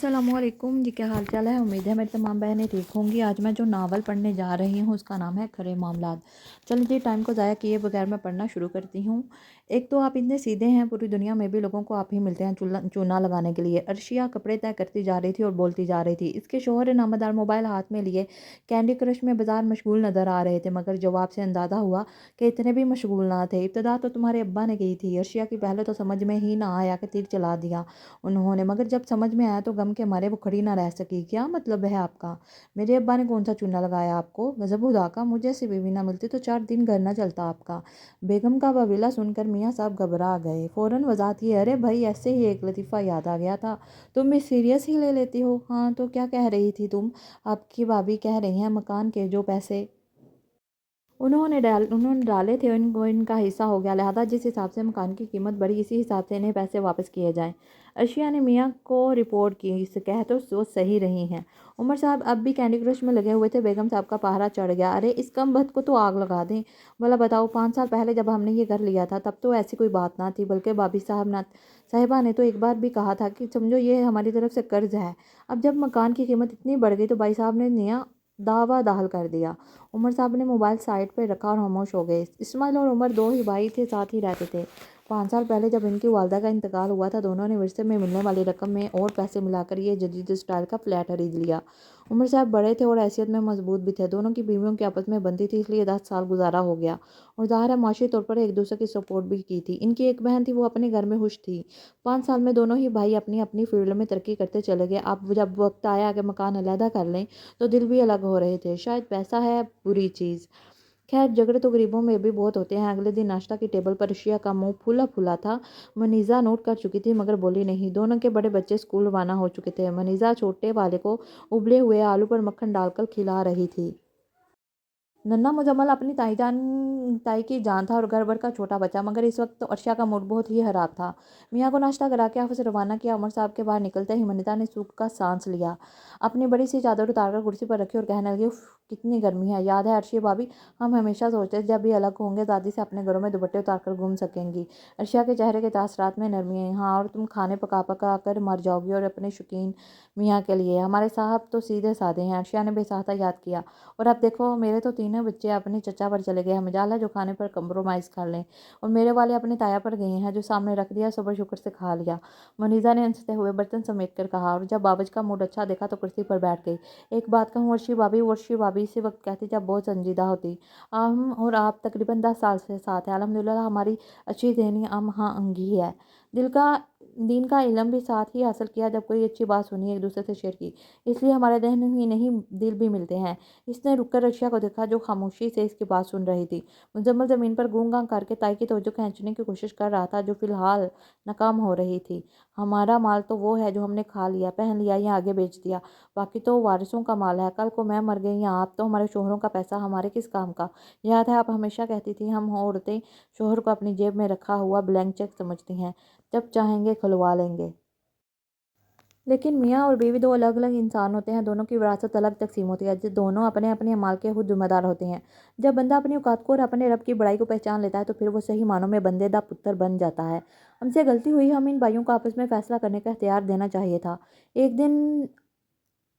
अस्सलामुअलैकुम जी, क्या हाल चाल है। उम्मीद है मेरी तमाम बहनें ठीक होंगी। आज मैं जो नावल पढ़ने जा रही हूँ उसका नाम है खरे मामलात। चलिए जी, टाइम को ज़ाया किए बगैर मैं पढ़ना शुरू करती हूँ। एक तो आप इतने सीधे हैं, पूरी दुनिया में भी लोगों को आप ही मिलते हैं चूना लगाने के लिए। अर्शिया कपड़े तय करती जा रही थी और बोलती जा रही थी। इसके शोहर नामदार मोबाइल हाथ में लिए कैंडी क्रश में बाजार मशगूल नज़र आ रहे थे, मगर जवाब से अंदाज़ा हुआ कि इतने भी मशगूल ना थे। इब्तदा तो तुम्हारे अब्बा ने की थी। अर्शिया की पहले तो समझ में ही ना आया कि तीर चला दिया उन्होंने, मगर जब समझ में आया तो गम के मारे वो खड़ी ना रह सकी। क्या मतलब है आपका? मेरे अब्बा ने कौन सा चूना लगाया आपको? गजब खुदा का, मुझे ऐसी बीवी ना मिलती तो 4 दिन घर ना चलता आपका। बेगम का बवीला सुनकर मियाँ साहब घबरा गए। फौरन वजात किए, अरे भाई, ऐसे ही एक लतीफ़ा याद आ गया था। तुम भी सीरियस ही ले लेती हो। हाँ तो क्या कह रही थी तुम? आपकी भाभी कह रही हैं मकान के जो पैसे उन्होंने डाले थे उनको इनका हिस्सा हो गया, लिहाजा जिस हिसाब से मकान की कीमत बढ़ी इसी हिसाब से इन्हें पैसे वापस किए जाएं। अर्शिया ने मियाँ को रिपोर्ट की, इसे कह तो सोच सही रही हैं। उमर साहब अब भी कैंडी क्रश में लगे हुए थे। बेगम साहब का पहरा चढ़ गया। अरे इस कम बख्त को तो आग लगा दें। भला बताओ, 5 साल पहले जब हमने ये घर लिया था तब तो ऐसी कोई बात ना थी, बल्कि भाभी साहिबा ने तो एक बार भी कहा था कि समझो ये हमारी तरफ से कर्ज है। अब जब मकान की कीमत इतनी बढ़ गई तो भाई साहब ने नया दावा दाखिल कर दिया। उमर साहब ने मोबाइल साइड पर रखा और खामोश हो गए। इस्माइल और उमर दो ही भाई थे, साथ ही रहते थे। 5 साल पहले जब इनकी वालदा का इंतकाल हुआ था, दोनों ने विरसे में मिलने वाली रकम में और पैसे मिलाकर ये जदीद स्टाइल का फ्लैट खरीद लिया। उमर साहब बड़े थे और हैसियत में मजबूत भी थे। दोनों की बीवियों की आपस में बनती थी, इसलिए 10 साल गुजारा हो गया और ज़ाहिर है माशी तौर पर एक दूसरे की सपोर्ट भी की थी। इनकी एक बहन थी, वो अपने घर में खुश थी। 5 साल में दोनों ही भाई अपनी अपनी फील्ड में तरक्की करते चले गए। अब जब वक्त आया कि मकान अलहदा कर लें तो दिल भी अलग हो रहे थे। शायद पैसा है बुरी चीज़। खैर, झगड़े तो गरीबों में भी बहुत होते हैं। अगले दिन नाश्ता की टेबल पर रशिया का मुंह फूला फूला था। मनीज़ा नोट कर चुकी थी मगर बोली नहीं। दोनों के बड़े बच्चे स्कूल रवाना हो चुके थे। मनीज़ा छोटे वाले को उबले हुए आलू पर मक्खन डालकर खिला रही थी। नन्ना मुजम्मल अपनी ताई की जान था और घर भर का छोटा बच्चा, मगर इस वक्त तो अर्शा का मूड बहुत ही खराब था। मियाँ को नाश्ता करा के ऑफिस रवाना किया। उमर साहब के बाहर निकलते ही मनीता ने सूख का सांस लिया। अपनी बड़ी सी चादर उतारकर कुर्सी पर रखी और कहने लगी, उफ कितनी गर्मी है। याद है अर्शिया भाभी, हम हमेशा सोचते थे जब भी अलग होंगे दादी से अपने घरों में दुपट्टे उतार कर घूम सकेंगी। अर्शिया के चेहरे के तासरात में नरमी आई। हाँ, और तुम खाने पका पका कर मर जाओगी और अपने शौकीन मियाँ के लिए। हमारे साहब तो सीधे साधे हैं। अर्शिया ने बेसाहता याद किया। और अब देखो, मेरे तो तीनों बच्चे अपने चचा पर चले गए हैं। मजाल है जो खाने पर कंप्रोमाइज़ कर लें। और मेरे वाले अपने ताया पर गए हैं, जो सामने रख दिया सबर शुक्र से खा लिया। मनीज़ा ने हंसते हुए बर्तन समेट कर कहा, और जब बाबज का मूड अच्छा देखा तो कुर्सी पर बैठ गई। एक बात कहूँ वर्षी भाभी इसी वक्त कहती जब बहुत संजीदा होती। हम और आप तकरीबन 10 साल से साथ हैं। अल्हम्दुलिल्लाह हमारी अच्छी ज़हनी हाँ अंगी है। दिल का दीन का इल्म भी साथ ही हासिल किया। जब कोई अच्छी बात सुनी एक दूसरे से शेयर की, इसलिए हमारे दहन ही नहीं दिल भी मिलते हैं। इसने रुककर रशिया को देखा, जो खामोशी से इसकी बात सुन रही थी। मुजम्मल ज़मीन पर गूंगा करके ताई की तवज्जो खींचने की कोशिश कर रहा था, जो फिलहाल नाकाम हो रही थी। हमारा माल तो वो है जो हमने खा लिया, पहन लिया या आगे बेच दिया। बाकी तो वारिसों का माल है। कल को मैं मर गई या आप, तो हमारे शोहरों का पैसा हमारे किस काम का? याद है आप हमेशा कहती थी हम औरतें शोहर को अपनी जेब में रखा हुआ ब्लैंक चेक समझती हैं, जब चाहेंगे खुलवा लेंगे। लेकिन मियाँ और बीवी दो अलग अलग इंसान होते हैं। दोनों की विरासत अलग तकसीम होती है, जो दोनों अपने अपने अमाल के खुद जिम्मेदार होते हैं। जब बंदा अपनी औकात को और अपने रब की बड़ाई को पहचान लेता है तो फिर वो सही मानों में बंदे दा पुत्र बन जाता है। हमसे गलती हुई, हम इन भाइयों को आपस में फैसला करने का इख्तियार देना चाहिए था। एक दिन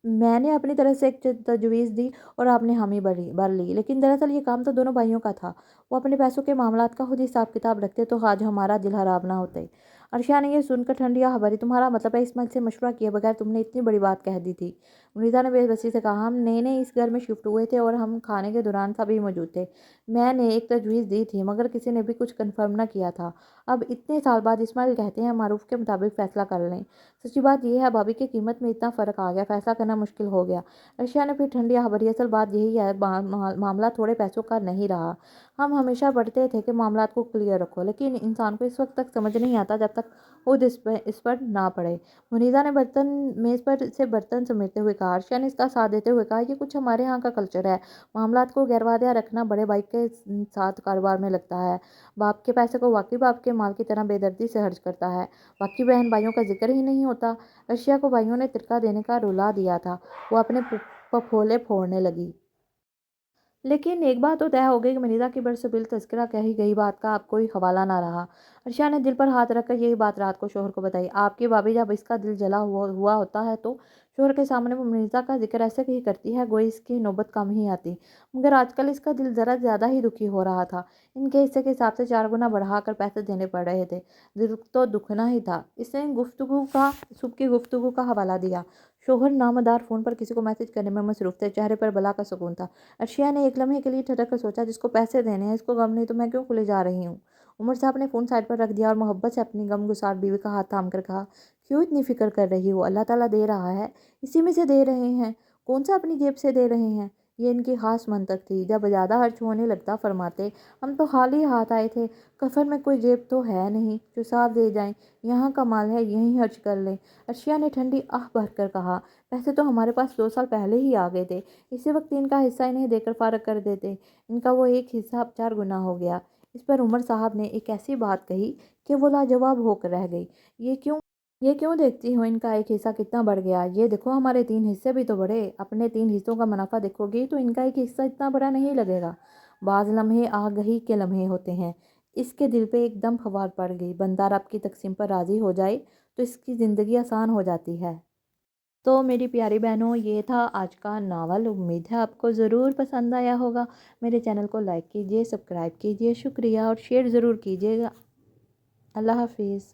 मैंने अपनी तरफ से एक तजवीज़ दी और आपने हामी भर ली, लेकिन दरअसल ये काम तो दोनों भाइयों का था। वो अपने पैसों के मामलात का खुद हिसाब किताब रखते तो आज हमारा दिल खराब ना होते। अर्शिया ने ये सुनकर ठंडी आह भरी। तुम्हारा मतलब है इस्माइल से मशवरा किए बगैर तुमने इतनी बड़ी बात कह दी थी? मुनीसा ने बेबसी से कहा, हम नए नए इस घर में शिफ्ट हुए थे और हम खाने के दौरान सभी मौजूद थे। मैंने एक तजवीज़ दी थी मगर किसी ने भी कुछ कन्फर्म ना किया था। अब इतने साल बाद इस्माइल कहते हैं मारूफ के मुताबिक फ़ैसला कर लें। सच्ची बात यह है भाभी की कीमत में इतना फ़र्क आ गया, फ़ैसला करना मुश्किल हो गया। अर्शिया ने फिर ठंडी आह भरी। असल बात यही है, मामला थोड़े पैसों का नहीं रहा। हम हमेशा बढ़ते थे कि मामलात को क्लियर रखो, लेकिन इंसान को इस वक्त तक समझ नहीं आता जब तक खुद इस पर ना पड़े। मुनीज़ा ने बर्तन मेज़ पर से बर्तन समेटते हुए कहा। अर्शिया ने इसका साथ देते हुए कहा, ये कुछ हमारे यहाँ का कल्चर है। मामलात को गैरवादिया रखना बड़े भाई के साथ कारोबार में लगता है। बाप के पैसे को वाकई बाप के माल की तरह बेदर्दी से खर्च करता है। बाकी बहन भाइयों का जिक्र ही नहीं होता। अर्शिया को भाइयों ने तिरका देने का रुला दिया था। वो अपने पफोले फोड़ने लगी। लेकिन एक बात तो तय हो गई कि मनीषा की बरसबिल तज़किरा कही गई बात का अब कोई हवाला ना रहा। अर्शिया ने दिल पर हाथ रखकर यही बात रात को शोहर को बताई। आपकी भाभी जब इसका दिल जला हुआ होता है तो शोहर के सामने वो मनीषा का जिक्र ऐसे ही करती है गोई इसकी नौबत कम ही आती। मगर आजकल इसका दिल ज़रा ज़्यादा ही दुखी हो रहा था। इनके हिस्से के हिसाब से 4 गुना बढ़ाकर पैसे देने पड़ रहे थे। दिल तो दुखना ही था। इसने सुबह की गुफ्तगू का हवाला दिया। शोहर नामदार फ़ोन पर किसी को मैसेज करने में मसरूफ़ थे। चेहरे पर बला का सुकून था। अर्शिया ने एक लम्हे के लिए ठहर कर सोचा, जिसको पैसे देने हैं इसको गम नहीं तो मैं क्यों खुले जा रही हूँ। उमर साहब ने फ़ोन साइड पर रख दिया और मोहब्बत से अपनी गमगुसार बीवी का हाथ थाम कर कहा, क्यों इतनी फ़िक्र कर रही हो? अल्लाह ताला दे रहा है, इसी में से दे रहे हैं। कौन सा अपनी जेब से दे रहे हैं? ये इनकी खास मंतक थी। जब ज़्यादा खर्च होने लगता फरमाते, हम तो खाली हाथ आए थे, कफन में कोई जेब तो है नहीं जो साथ दे जाएं। यहाँ का माल है, यहीं खर्च कर लें। अर्शिया ने ठंडी आह भरकर कहा, पैसे तो हमारे पास 2 साल पहले ही आ गए थे। इसी वक्त इनका हिस्सा इन्हें देकर फारग कर देते। इनका वो एक हिस्सा अब 4 गुना हो गया। इस पर उमर साहब ने एक ऐसी बात कही कि वो लाजवाब होकर रह गई। ये क्यों देखती हो इनका एक हिस्सा कितना बढ़ गया? ये देखो हमारे 3 हिस्से भी तो बढ़े। अपने 3 हिस्सों का मुनाफा देखोगी तो इनका एक हिस्सा इतना बड़ा नहीं लगेगा। बाज़ लम्हे आगही के लम्हे होते हैं। इसके दिल पे एकदम खवार पड़ गई। बंदा रब की तकसीम पर राज़ी हो जाए तो इसकी ज़िंदगी आसान हो जाती है। तो मेरी प्यारी बहनों, ये था आज का नावल। उम्मीद है आपको ज़रूर पसंद आया होगा। मेरे चैनल को लाइक कीजिए, सब्सक्राइब कीजिए, शुक्रिया और शेयर ज़रूर कीजिएगा। अल्लाह हाफिज़।